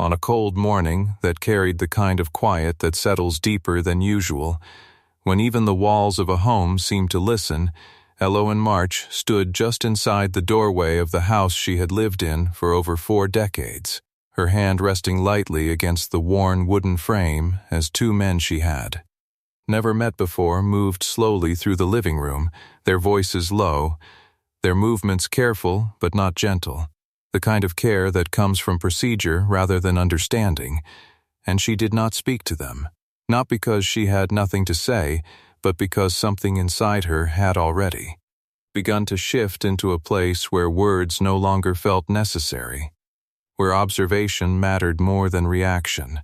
On a cold morning that carried the kind of quiet that settles deeper than usual, when even the walls of a home seem to listen, Eloise March stood just inside the doorway of the house she had lived in for over 4 decades, her hand resting lightly against the worn wooden frame as 2 men she had never met before moved slowly through the living room, their voices low, their movements careful but not gentle, the kind of care that comes from procedure rather than understanding, and she did not speak to them, not because she had nothing to say, but because something inside her had already begun to shift into a place where words no longer felt necessary, where observation mattered more than reaction.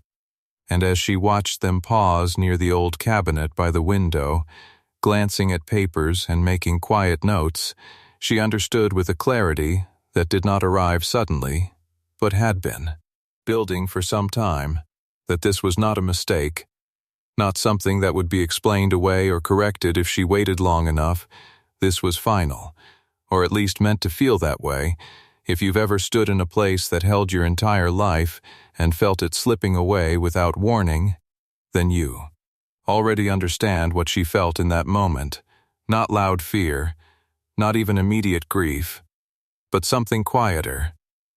And as she watched them pause near the old cabinet by the window, glancing at papers and making quiet notes, she understood with a clarity that did not arrive suddenly, but had been building for some time, that this was not a mistake, not something that would be explained away or corrected if she waited long enough. This was final, or at least meant to feel that way. If you've ever stood in a place that held your entire life and felt it slipping away without warning, then you already understand what she felt in that moment. Not loud fear, not even immediate grief, but something quieter,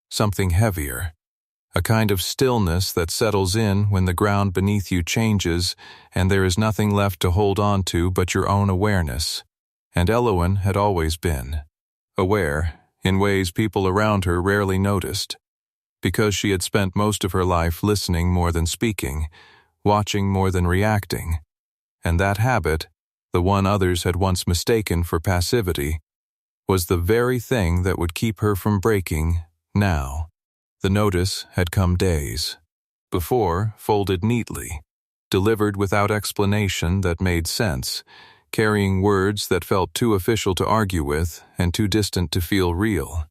something heavier, a kind of stillness that settles in when the ground beneath you changes and there is nothing left to hold on to but your own awareness. And Eloise had always been aware in ways people around her rarely noticed, because she had spent most of her life listening more than speaking, watching more than reacting. And that habit, the one others had once mistaken for passivity, was the very thing that would keep her from breaking now. The notice had come days before, folded neatly, delivered without explanation that made sense, carrying words that felt too official to argue with and too distant to feel real.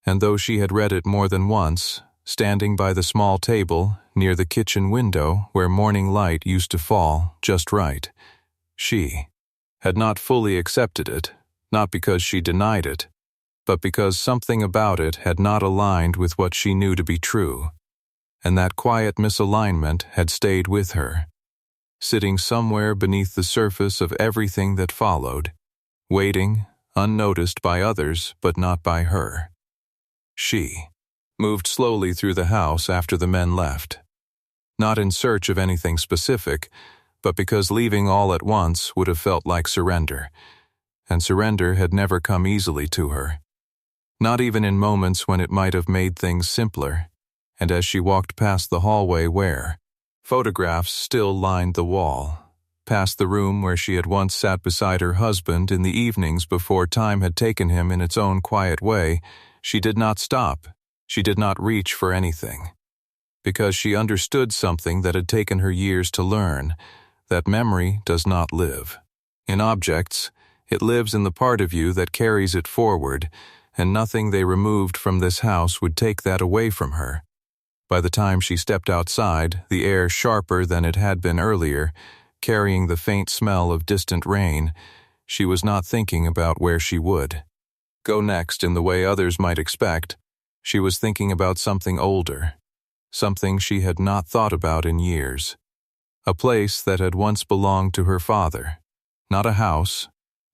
And though she had read it more than once, standing by the small table near the kitchen window where morning light used to fall just right, she had not fully accepted it, not because she denied it, but because something about it had not aligned with what she knew to be true. And that quiet misalignment had stayed with her, sitting somewhere beneath the surface of everything that followed, waiting, unnoticed by others but not by her. She moved slowly through the house after the men left, not in search of anything specific, but because leaving all at once would have felt like surrender, and surrender had never come easily to her, not even in moments when it might have made things simpler. And as she walked past the hallway where photographs still lined the wall, past the room where she had once sat beside her husband in the evenings before time had taken him in its own quiet way, she did not stop, she did not reach for anything. Because she understood something that had taken her years to learn, that memory does not live in objects, it lives in the part of you that carries it forward, and nothing they removed from this house would take that away from her. By the time she stepped outside, the air sharper than it had been earlier, carrying the faint smell of distant rain, she was not thinking about where she would go next in the way others might expect. She was thinking about something older, something she had not thought about in years. A place that had once belonged to her father. Not a house,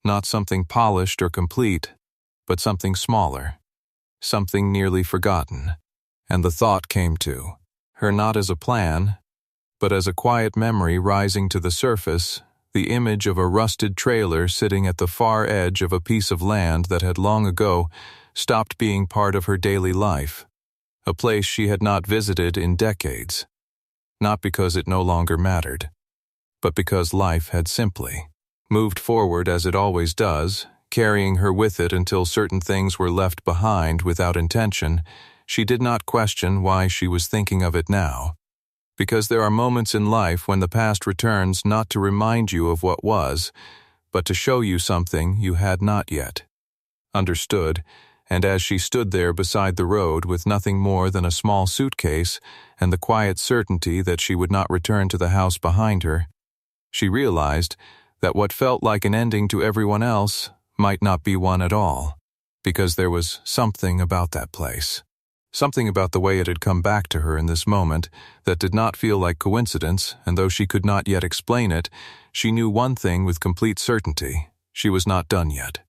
not something polished or complete, but something smaller, something nearly forgotten. And the thought came to her not as a plan, but as a quiet memory rising to the surface, the image of a rusted trailer sitting at the far edge of a piece of land that had long ago stopped being part of her daily life, a place she had not visited in decades, not because it no longer mattered, but because life had simply moved forward as it always does, carrying her with it until certain things were left behind without intention. She did not question why she was thinking of it now, because there are moments in life when the past returns not to remind you of what was, but to show you something you had not yet understood. And as she stood there beside the road with nothing more than a small suitcase and the quiet certainty that she would not return to the house behind her, she realized that what felt like an ending to everyone else might not be one at all, because there was something about that place. Something about the way it had come back to her in this moment that did not feel like coincidence, and though she could not yet explain it, she knew one thing with complete certainty: she was not done yet.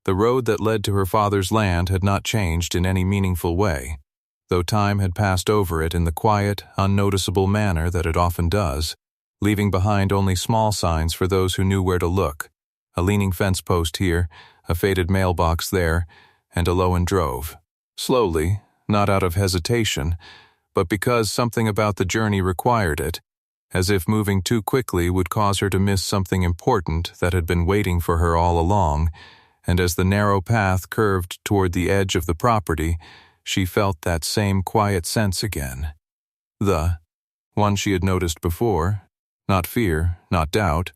The road that led to her father's land had not changed in any meaningful way, though time had passed over it in the quiet, unnoticeable manner that it often does, leaving behind only small signs for those who knew where to look: a leaning fence post here, a faded mailbox there, and a Lowen drove. Slowly, not out of hesitation, but because something about the journey required it, as if moving too quickly would cause her to miss something important that had been waiting for her all along, and as the narrow path curved toward the edge of the property, she felt that same quiet sense again. The one she had noticed before, not fear, not doubt,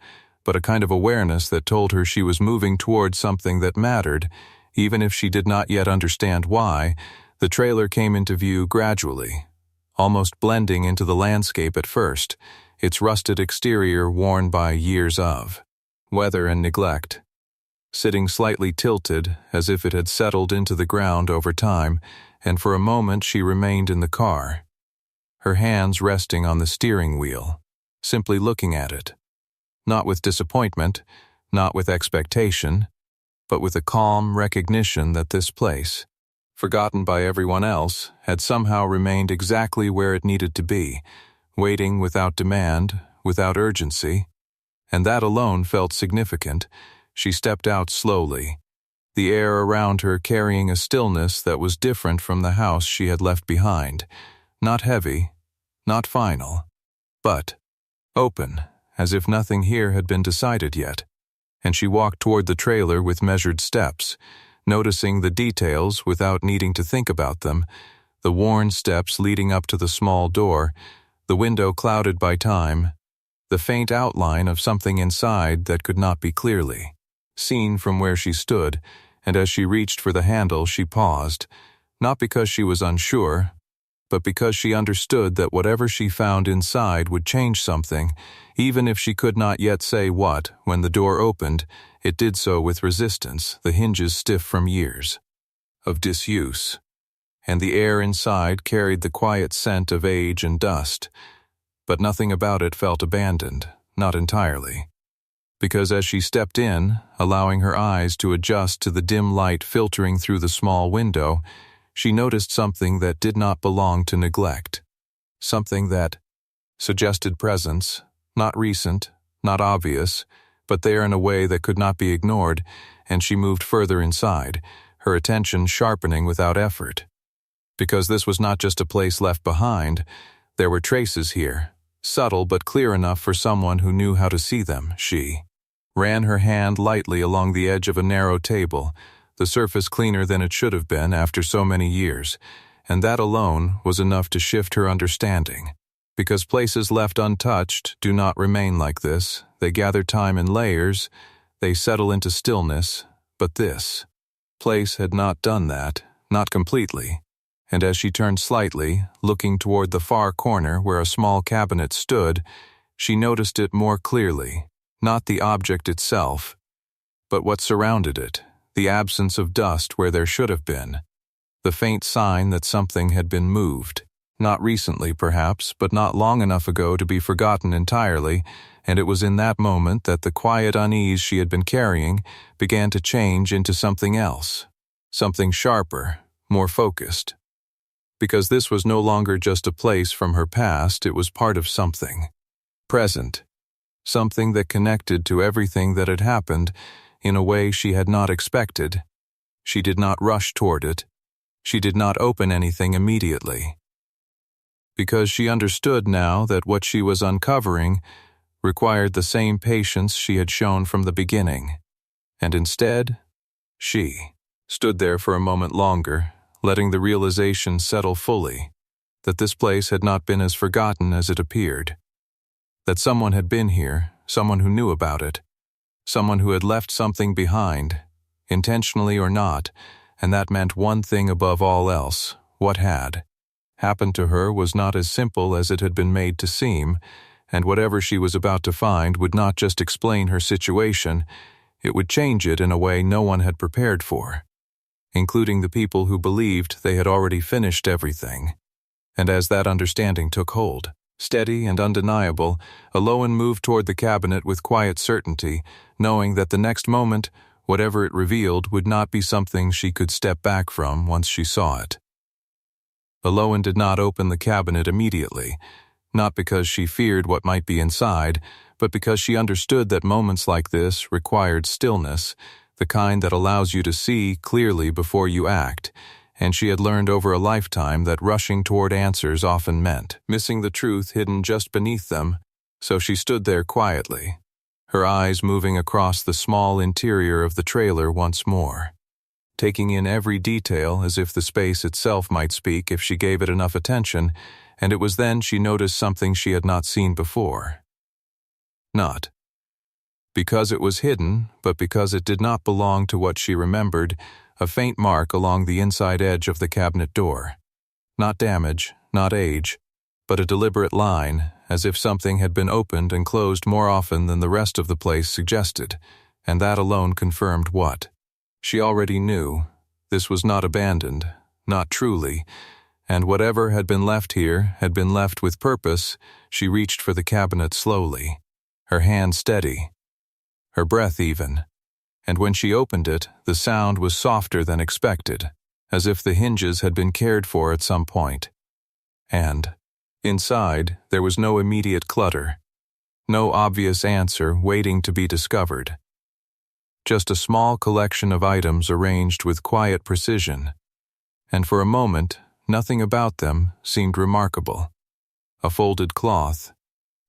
but a kind of awareness that told her she was moving toward something that mattered, even if she did not yet understand why. The trailer came into view gradually, almost blending into the landscape at first, its rusted exterior worn by years of weather and neglect. Sitting slightly tilted, as if it had settled into the ground over time, and for a moment she remained in the car, her hands resting on the steering wheel, simply looking at it. Not with disappointment, not with expectation, but with a calm recognition that this place, forgotten by everyone else, had somehow remained exactly where it needed to be, waiting without demand, without urgency. And that alone felt significant. She stepped out slowly, the air around her carrying a stillness that was different from the house she had left behind, not heavy, not final, but open, as if nothing here had been decided yet. And she walked toward the trailer with measured steps, noticing the details without needing to think about them: the worn steps leading up to the small door, the window clouded by time, the faint outline of something inside that could not be clearly seen from where she stood. And as she reached for the handle, she paused, not because she was unsure, but because she understood that whatever she found inside would change something, even if she could not yet say what. When the door opened, it did so with resistance, the hinges stiff from years of disuse, and the air inside carried the quiet scent of age and dust, but nothing about it felt abandoned, not entirely. Because as she stepped in, allowing her eyes to adjust to the dim light filtering through the small window, she noticed something that did not belong to neglect, something that suggested presence, not recent, not obvious, but there in a way that could not be ignored. And she moved further inside, her attention sharpening without effort. Because this was not just a place left behind, there were traces here, subtle but clear enough for someone who knew how to see them. She ran her hand lightly along the edge of a narrow table, the surface cleaner than it should have been after so many years, and that alone was enough to shift her understanding. Because places left untouched do not remain like this. They gather time in layers, they settle into stillness, but this place had not done that, not completely. And as she turned slightly, looking toward the far corner where a small cabinet stood, she noticed it more clearly, not the object itself, but what surrounded it, the absence of dust where there should have been, the faint sign that something had been moved. Not recently, perhaps, but not long enough ago to be forgotten entirely, and it was in that moment that the quiet unease she had been carrying began to change into something else, something sharper, more focused. Because this was no longer just a place from her past, it was part of something present, something that connected to everything that had happened in a way she had not expected. She did not rush toward it. She did not open anything immediately. Because she understood now that what she was uncovering required the same patience she had shown from the beginning. And instead, she stood there for a moment longer, letting the realization settle fully that this place had not been as forgotten as it appeared. That someone had been here, someone who knew about it, someone who had left something behind, intentionally or not, and that meant one thing above all else: what had happened to her was not as simple as it had been made to seem, and whatever she was about to find would not just explain her situation, it would change it in a way no one had prepared for. including the people who believed they had already finished everything. And as that understanding took hold, steady and undeniable, Aloan moved toward the cabinet with quiet certainty, knowing that the next moment, whatever it revealed, would not be something she could step back from once she saw it. Aloan did not open the cabinet immediately, not because she feared what might be inside, but because she understood that moments like this required stillness, the kind that allows you to see clearly before you act, and she had learned over a lifetime that rushing toward answers often meant missing the truth hidden just beneath them, so she stood there quietly, her eyes moving across the small interior of the trailer once more, taking in every detail as if the space itself might speak if she gave it enough attention, and it was then she noticed something she had not seen before. Not because it was hidden, but because it did not belong to what she remembered, a faint mark along the inside edge of the cabinet door. Not damage, not age, but a deliberate line, as if something had been opened and closed more often than the rest of the place suggested, and that alone confirmed what she already knew. This was not abandoned, not truly, and whatever had been left here had been left with purpose. She reached for the cabinet slowly, her hand steady, her breath even, and when she opened it, the sound was softer than expected, as if the hinges had been cared for at some point. And inside, there was no immediate clutter, no obvious answer waiting to be discovered. Just a small collection of items arranged with quiet precision, and for a moment, nothing about them seemed remarkable. A folded cloth,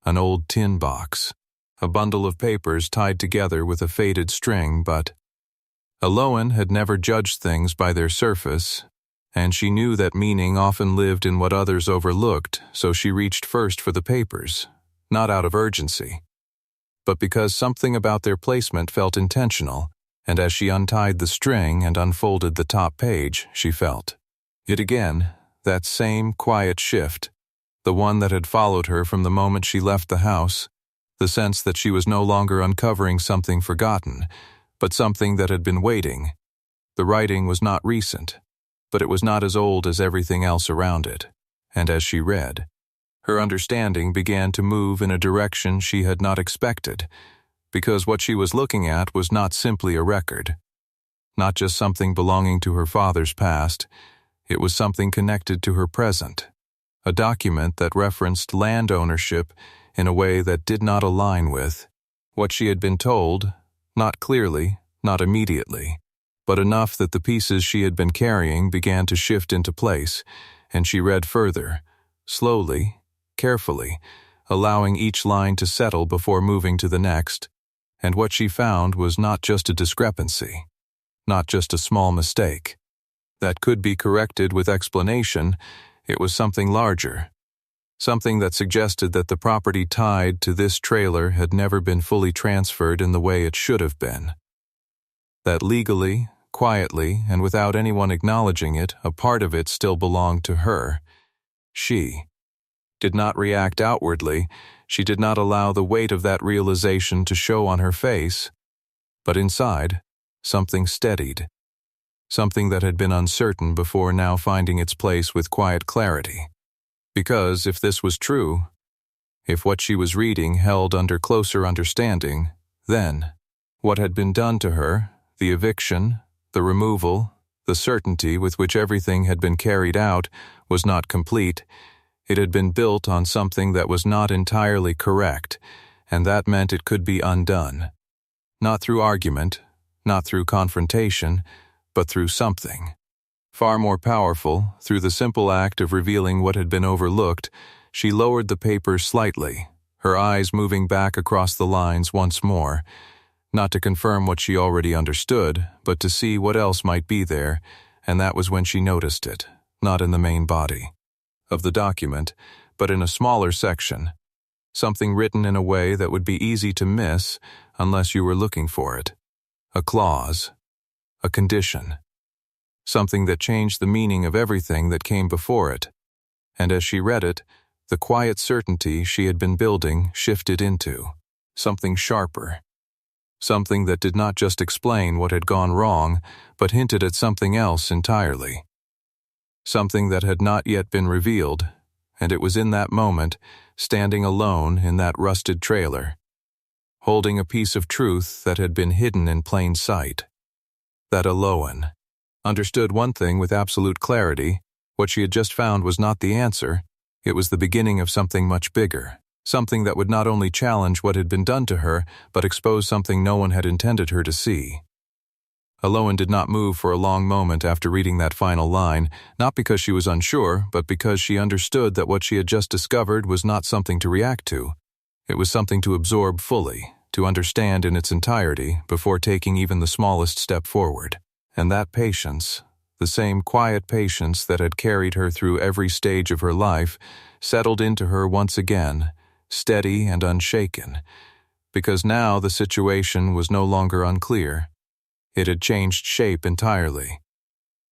an old tin box, a bundle of papers tied together with a faded string, but Aloan had never judged things by their surface, and she knew that meaning often lived in what others overlooked, so she reached first for the papers, not out of urgency, but because something about their placement felt intentional, and as she untied the string and unfolded the top page, she felt it again, that same quiet shift, the one that had followed her from the moment she left the house, the sense that she was no longer uncovering something forgotten, but something that had been waiting. The writing was not recent, but it was not as old as everything else around it, and as she read, her understanding began to move in a direction she had not expected, because what she was looking at was not simply a record, not just something belonging to her father's past. It was something connected to her present, a document that referenced land ownership in a way that did not align with what she had been told, not clearly, not immediately, but enough that the pieces she had been carrying began to shift into place, and she read further, slowly, carefully, allowing each line to settle before moving to the next, and what she found was not just a discrepancy, not just a small mistake that could be corrected with explanation. It was something larger, something that suggested that the property tied to this trailer had never been fully transferred in the way it should have been. That legally, quietly, and without anyone acknowledging it, a part of it still belonged to her. She did not react outwardly. She did not allow the weight of that realization to show on her face. But inside, something steadied, something that had been uncertain before now finding its place with quiet clarity. Because if this was true, if what she was reading held under closer understanding, then what had been done to her, the eviction, the removal, the certainty with which everything had been carried out, was not complete. It had been built on something that was not entirely correct, and that meant it could be undone. Not through argument, not through confrontation, but through something far more powerful. Through the simple act of revealing what had been overlooked, she lowered the paper slightly, her eyes moving back across the lines once more, not to confirm what she already understood, but to see what else might be there, and that was when she noticed it, not in the main body of the document, but in a smaller section, something written in a way that would be easy to miss unless you were looking for it. A clause, a condition, something that changed the meaning of everything that came before it, and as she read it, the quiet certainty she had been building shifted into something sharper, something that did not just explain what had gone wrong, but hinted at something else entirely. Something that had not yet been revealed, and it was in that moment, standing alone in that rusted trailer, holding a piece of truth that had been hidden in plain sight. That Eloan understood one thing with absolute clarity: what she had just found was not the answer, it was the beginning of something much bigger, something that would not only challenge what had been done to her, but expose something no one had intended her to see. Eloan did not move for a long moment after reading that final line, not because she was unsure, but because she understood that what she had just discovered was not something to react to. It was something to absorb fully, to understand in its entirety before taking even the smallest step forward. And that patience, the same quiet patience that had carried her through every stage of her life, settled into her once again, steady and unshaken, because now the situation was no longer unclear. It had changed shape entirely,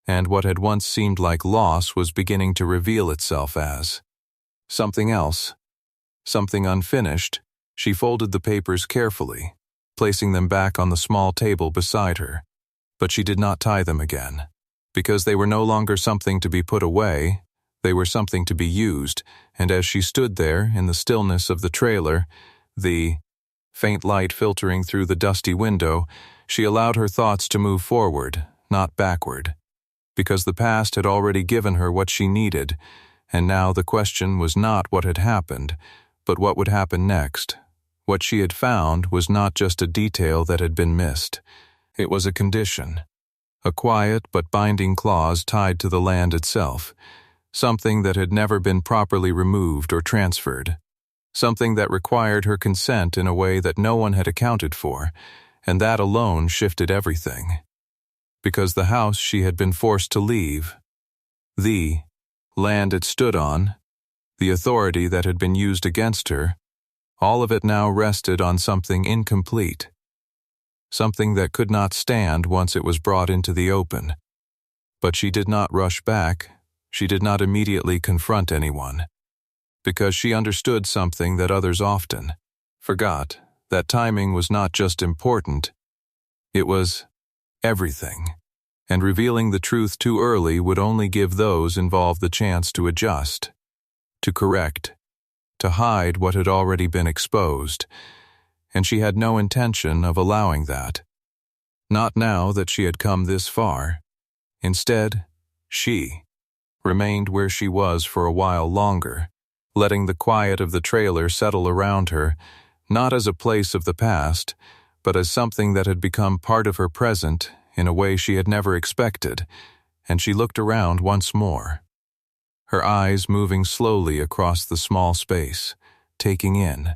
and what had once seemed like loss was beginning to reveal itself as something else, something unfinished. She folded the papers carefully, placing them back on the small table beside her, but she did not tie them again, because they were no longer something to be put away, they were something to be used, and as she stood there in the stillness of the trailer, the faint light filtering through the dusty window, she allowed her thoughts to move forward, not backward, because the past had already given her what she needed, and now the question was not what had happened, but what would happen next. What she had found was not just a detail that had been missed. It was a condition, a quiet but binding clause tied to the land itself, something that had never been properly removed or transferred, something that required her consent in a way that no one had accounted for, and that alone shifted everything. Because the house she had been forced to leave, the land it stood on, the authority that had been used against her, all of it now rested on something incomplete, something that could not stand once it was brought into the open. But she did not rush back, she did not immediately confront anyone, because she understood something that others often forgot, that timing was not just important, it was everything, and revealing the truth too early would only give those involved the chance to adjust, to correct, to hide what had already been exposed, and she had no intention of allowing that. Not now that she had come this far. Instead, she remained where she was for a while longer, letting the quiet of the trailer settle around her, not as a place of the past, but as something that had become part of her present in a way she had never expected, and she looked around once more, her eyes moving slowly across the small space, taking in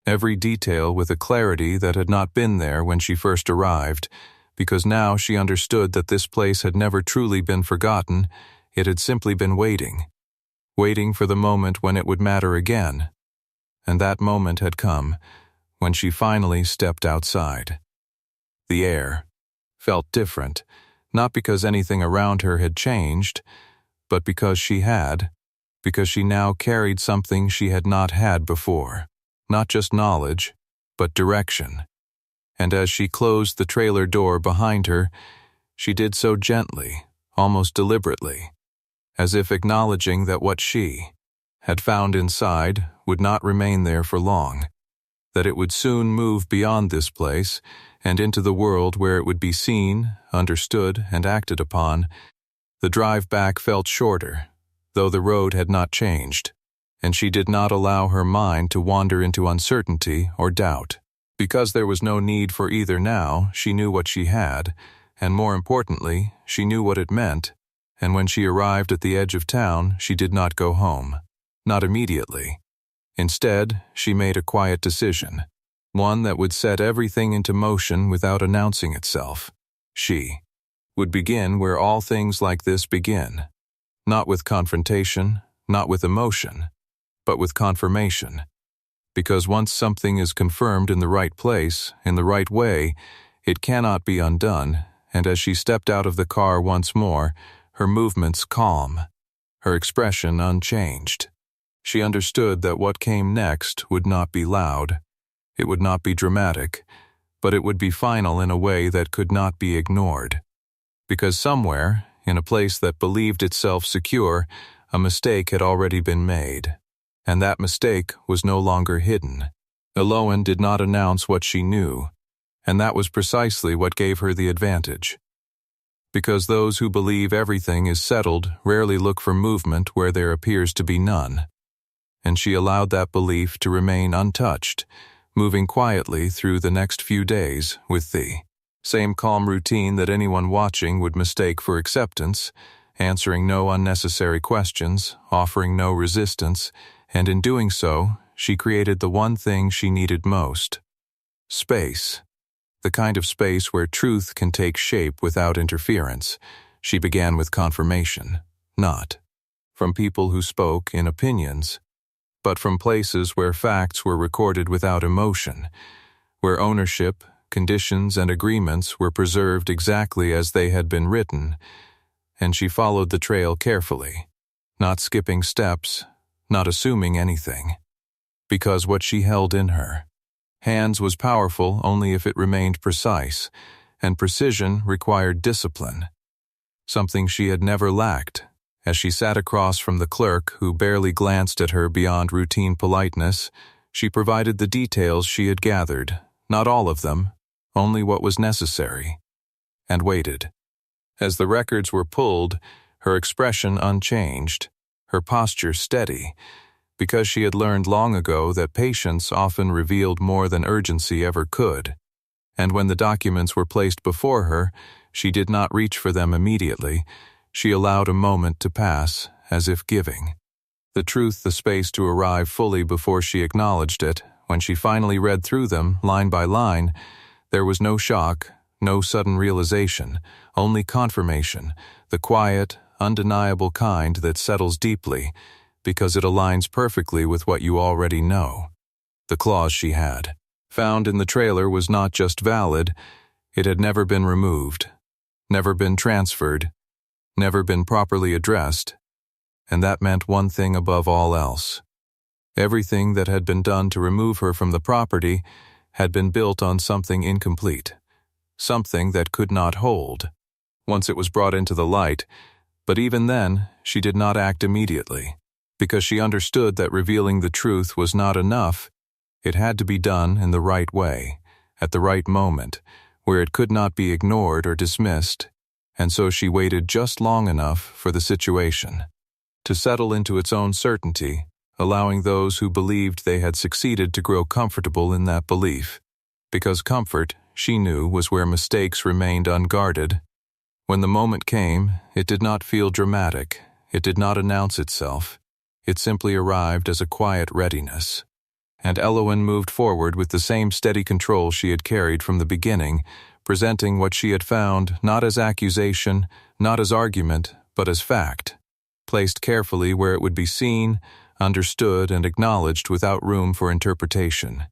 every detail with a clarity that had not been there when she first arrived, because now she understood that this place had never truly been forgotten, it had simply been waiting for the moment when it would matter again. And that moment had come, when she finally stepped outside. The air felt different, not because anything around her had changed, but because she now carried something she had not had before, not just knowledge, but direction. And as she closed the trailer door behind her, she did so gently, almost deliberately, as if acknowledging that what she had found inside would not remain there for long, that it would soon move beyond this place and into the world where it would be seen, understood, and acted upon. The drive back felt shorter, though the road had not changed, and she did not allow her mind to wander into uncertainty or doubt. Because there was no need for either now, she knew what she had, and more importantly, she knew what it meant, and when she arrived at the edge of town, she did not go home. Not immediately. Instead, she made a quiet decision, one that would set everything into motion without announcing itself. She would begin where all things like this begin, not with confrontation, not with emotion, but with confirmation. Because once something is confirmed in the right place, in the right way, it cannot be undone, and as she stepped out of the car once more, her movements calm, her expression unchanged. She understood that what came next would not be loud, it would not be dramatic, but it would be final in a way that could not be ignored. Because somewhere, in a place that believed itself secure, a mistake had already been made. And that mistake was no longer hidden. Eloan did not announce what she knew, and that was precisely what gave her the advantage. Because those who believe everything is settled rarely look for movement where there appears to be none. And she allowed that belief to remain untouched, moving quietly through the next few days with the same calm routine that anyone watching would mistake for acceptance, answering no unnecessary questions, offering no resistance, and in doing so, she created the one thing she needed most: space. The kind of space where truth can take shape without interference. She began with confirmation, not from people who spoke in opinions, but from places where facts were recorded without emotion, where ownership, conditions, and agreements were preserved exactly as they had been written, and she followed the trail carefully, not skipping steps, not assuming anything, because what she held in her hands was powerful only if it remained precise, and precision required discipline, something she had never lacked. As she sat across from the clerk who barely glanced at her beyond routine politeness, she provided the details she had gathered, not all of them, only what was necessary, and waited. As the records were pulled, her expression unchanged, her posture steady, because she had learned long ago that patience often revealed more than urgency ever could. And when the documents were placed before her, she did not reach for them immediately. She allowed a moment to pass, as if giving the truth the space to arrive fully before she acknowledged it. When she finally read through them, line by line, there was no shock, no sudden realization, only confirmation, the quiet, undeniable kind that settles deeply, because it aligns perfectly with what you already know. The clause she had found in the trailer was not just valid, it had never been removed, never been transferred, never been properly addressed, and that meant one thing above all else. Everything that had been done to remove her from the property had been built on something incomplete, something that could not hold, once it was brought into the light, but even then, she did not act immediately. Because she understood that revealing the truth was not enough, it had to be done in the right way, at the right moment, where it could not be ignored or dismissed, and so she waited just long enough for the situation to settle into its own certainty, allowing those who believed they had succeeded to grow comfortable in that belief, because comfort, she knew, was where mistakes remained unguarded. When the moment came, it did not feel dramatic, it did not announce itself. It simply arrived as a quiet readiness. And Eloan moved forward with the same steady control she had carried from the beginning, presenting what she had found not as accusation, not as argument, but as fact, placed carefully where it would be seen, understood, and acknowledged without room for interpretation.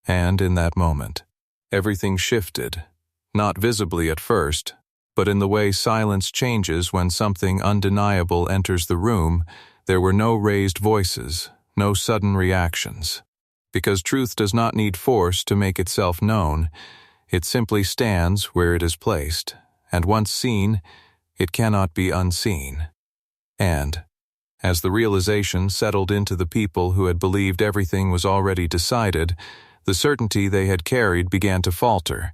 And in that moment, everything shifted, not visibly at first, but in the way silence changes when something undeniable enters the room. There were no raised voices, no sudden reactions. Because truth does not need force to make itself known, it simply stands where it is placed, and once seen, it cannot be unseen. And, as the realization settled into the people who had believed everything was already decided, the certainty they had carried began to falter,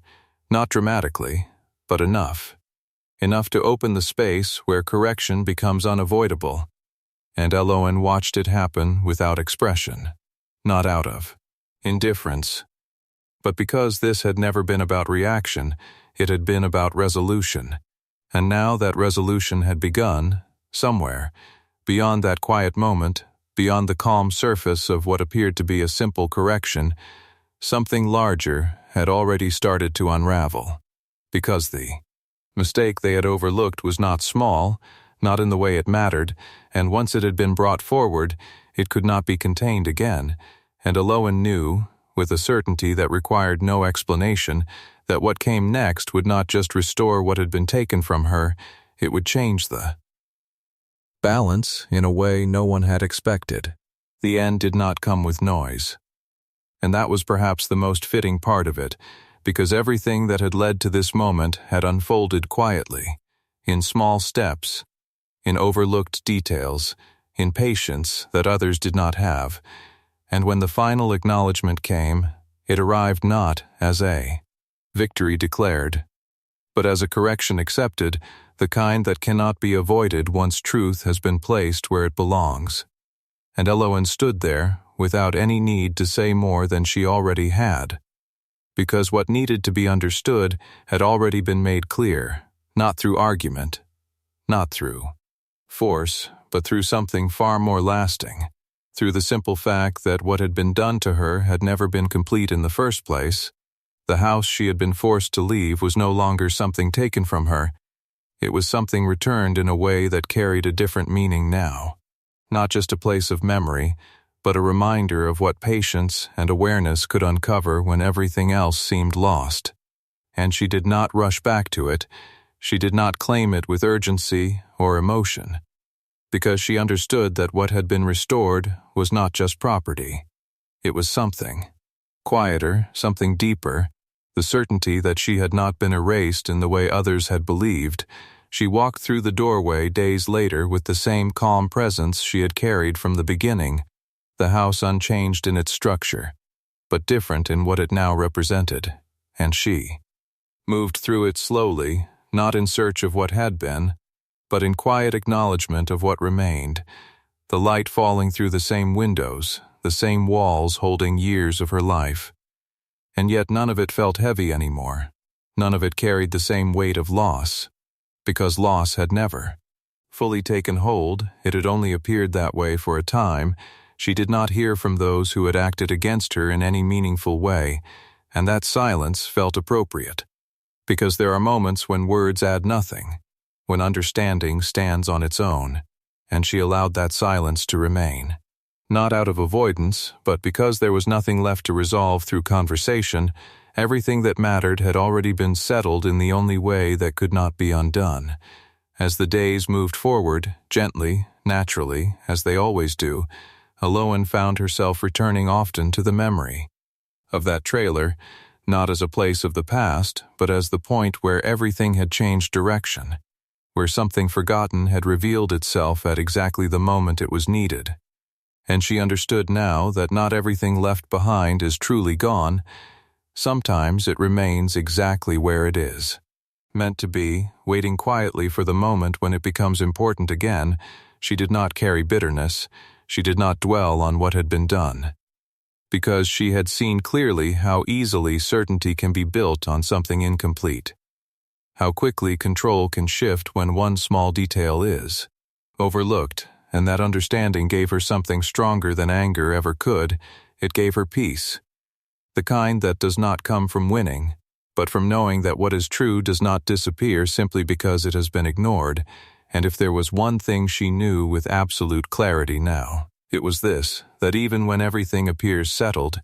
not dramatically, but enough to open the space where correction becomes unavoidable. And Eloan watched it happen without expression, not out of indifference. But because this had never been about reaction, it had been about resolution. And now that resolution had begun, somewhere, beyond that quiet moment, beyond the calm surface of what appeared to be a simple correction, something larger had already started to unravel. Because the mistake they had overlooked was not small, not in the way it mattered, and once it had been brought forward, it could not be contained again, and Eloan knew, with a certainty that required no explanation, that what came next would not just restore what had been taken from her, it would change the balance in a way no one had expected. The end did not come with noise. And that was perhaps the most fitting part of it, because everything that had led to this moment had unfolded quietly, in small steps, in overlooked details, in patience that others did not have, and when the final acknowledgement came, it arrived not as a victory declared, but as a correction accepted, the kind that cannot be avoided once truth has been placed where it belongs. And Eloin stood there, without any need to say more than she already had, because what needed to be understood had already been made clear, not through argument, not through force, but through something far more lasting, through the simple fact that what had been done to her had never been complete in the first place. The house she had been forced to leave was no longer something taken from her. It was something returned in a way that carried a different meaning now. Not just a place of memory, but a reminder of what patience and awareness could uncover when everything else seemed lost. And she did not rush back to it. She did not claim it with urgency or emotion, because she understood that what had been restored was not just property. It was something quieter, something deeper, the certainty that she had not been erased in the way others had believed. She walked through the doorway days later with the same calm presence she had carried from the beginning, the house unchanged in its structure, but different in what it now represented, and she moved through it slowly, not in search of what had been, but in quiet acknowledgement of what remained, the light falling through the same windows, the same walls holding years of her life. And yet none of it felt heavy anymore. None of it carried the same weight of loss, because loss had never fully taken hold. It had only appeared that way for a time. She did not hear from those who had acted against her in any meaningful way, and that silence felt appropriate, because there are moments when words add nothing, when understanding stands on its own, and she allowed that silence to remain. Not out of avoidance, but because there was nothing left to resolve through conversation. Everything that mattered had already been settled in the only way that could not be undone. As the days moved forward, gently, naturally, as they always do, Eloin found herself returning often to the memory of that trailer, not as a place of the past, but as the point where everything had changed direction, where something forgotten had revealed itself at exactly the moment it was needed. And she understood now that not everything left behind is truly gone. Sometimes it remains exactly where it is, meant to be, waiting quietly for the moment when it becomes important again. She did not carry bitterness. She did not dwell on what had been done, because she had seen clearly how easily certainty can be built on something incomplete, how quickly control can shift when one small detail is overlooked, and that understanding gave her something stronger than anger ever could. It gave her peace, the kind that does not come from winning, but from knowing that what is true does not disappear simply because it has been ignored. And if there was one thing she knew with absolute clarity now, it was this, that even when everything appears settled,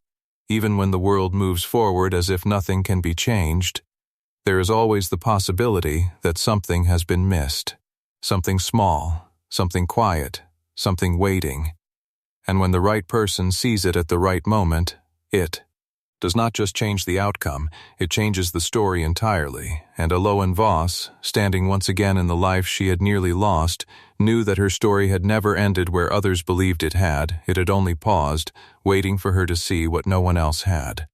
even when the world moves forward as if nothing can be changed, there is always the possibility that something has been missed, something small, something quiet, something waiting. And when the right person sees it at the right moment, it does not just change the outcome, it changes the story entirely. And Eloin Voss, standing once again in the life she had nearly lost, knew that her story had never ended where others believed it had only paused, waiting for her to see what no one else had.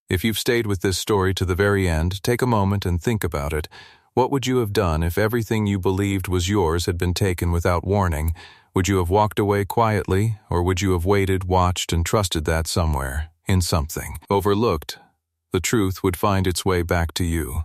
If you've stayed with this story to the very end, take a moment and think about it. What would you have done if everything you believed was yours had been taken without warning? Would you have walked away quietly, or would you have waited, watched, and trusted that somewhere, in something overlooked, the truth would find its way back to you?